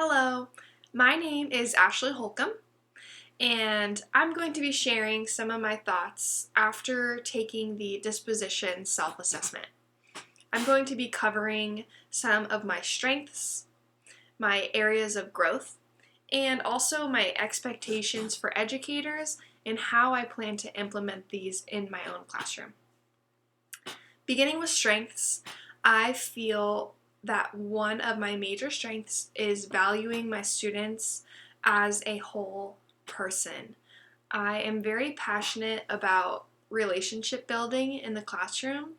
Hello, my name is Ashley Holcomb, and I'm going to be sharing some of my thoughts after taking the Dispositions self-assessment. I'm going to be covering some of my strengths, my areas of growth, and also my expectations for educators and how I plan to implement these in my own classroom. Beginning with strengths, I feel that one of my major strengths is valuing my students as a whole person. I am very passionate about relationship building in the classroom,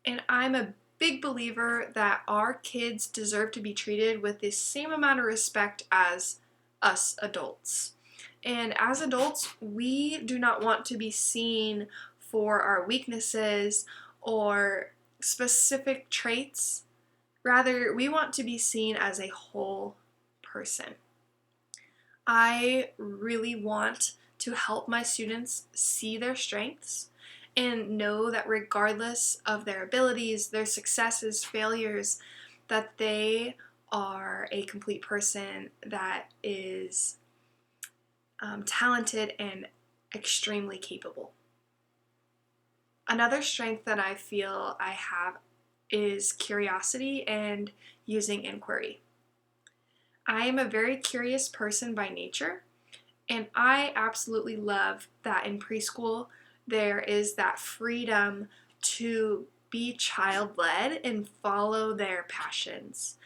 and I'm a big believer that our kids deserve to be treated with the same amount of respect as us adults. And as adults, we do not want to be seen for our weaknesses or specific traits. Rather, we want to be seen as a whole person. I really want to help my students see their strengths and know that regardless of their abilities, their successes, failures, that they are a complete person that is talented and extremely capable. Another strength that I feel I have is curiosity and using inquiry. I am a very curious person by nature, and I absolutely love that in preschool there is that freedom to be child-led and follow their passions.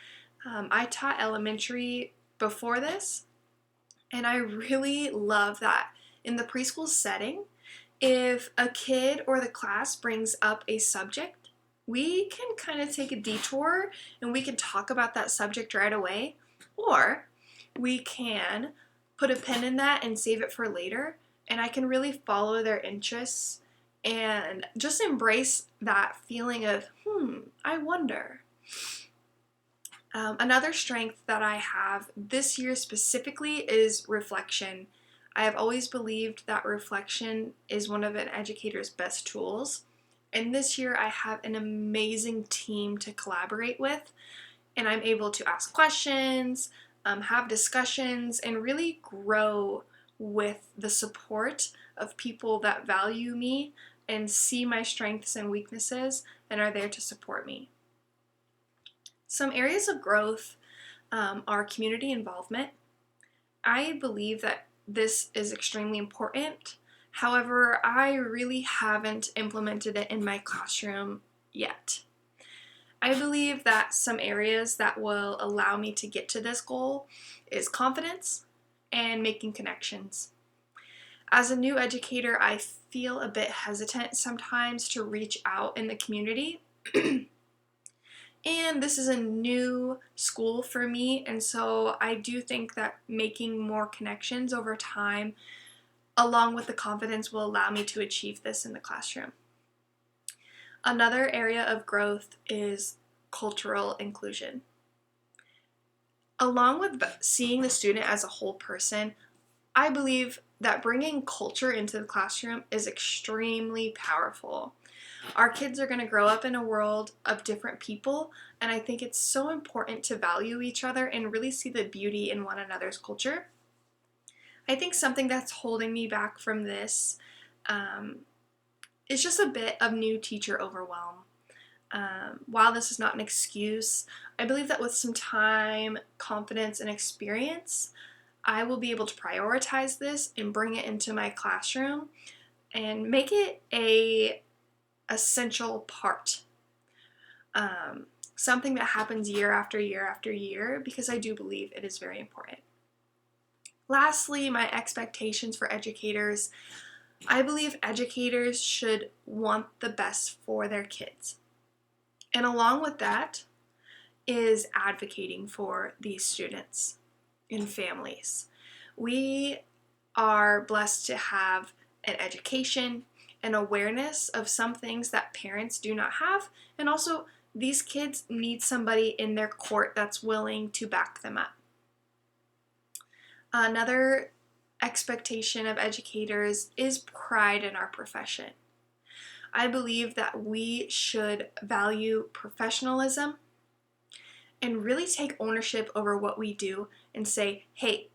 I taught elementary before this, and I really love that in the preschool setting, if a kid or the class brings up a subject, we can kind of take a detour and we can talk about that subject right away, or we can put a pin in that and save it for later, and I can really follow their interests and just embrace that feeling of, I wonder. Another strength that I have this year specifically is reflection. I have always believed that reflection is one of an educator's best tools. And this year I have an amazing team to collaborate with, and I'm able to ask questions, have discussions, and really grow with the support of people that value me and see my strengths and weaknesses and are there to support me. Some areas of growth are community involvement. I believe that this is extremely important. However, I really haven't implemented it in my classroom yet. I believe that some areas that will allow me to get to this goal is confidence and making connections. As a new educator, I feel a bit hesitant sometimes to reach out in the community. And this is a new school for me, and so I do think that making more connections over time, along with the confidence, will allow me to achieve this in the classroom. Another area of growth is cultural inclusion. Along with seeing the student as a whole person, I believe that bringing culture into the classroom is extremely powerful. Our kids are going to grow up in a world of different people, and I think it's so important to value each other and really see the beauty in one another's culture. I think something that's holding me back from this is just a bit of new teacher overwhelm. While this is not an excuse, I believe that with some time, confidence, and experience, I will be able to prioritize this and bring it into my classroom and make it a essential part. Something that happens year after year after year, because I do believe it is very important. Lastly, my expectations for educators. I believe educators should want the best for their kids. And along with that is advocating for these students and families. We are blessed to have an education, an awareness of some things that parents do not have, and also these kids need somebody in their court that's willing to back them up. Another expectation of educators is pride in our profession. I believe that we should value professionalism and really take ownership over what we do and say, hey,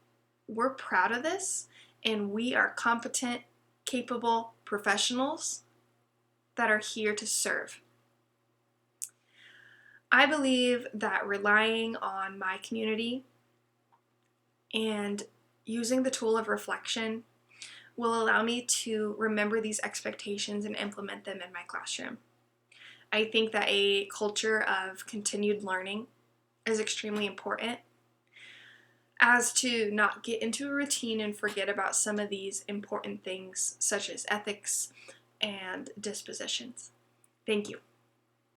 we're proud of this and we are competent, capable professionals that are here to serve. I believe that relying on my community and using the tool of reflection will allow me to remember these expectations and implement them in my classroom. I think that a culture of continued learning is extremely important, as to not get into a routine and forget about some of these important things such as ethics and dispositions. Thank you.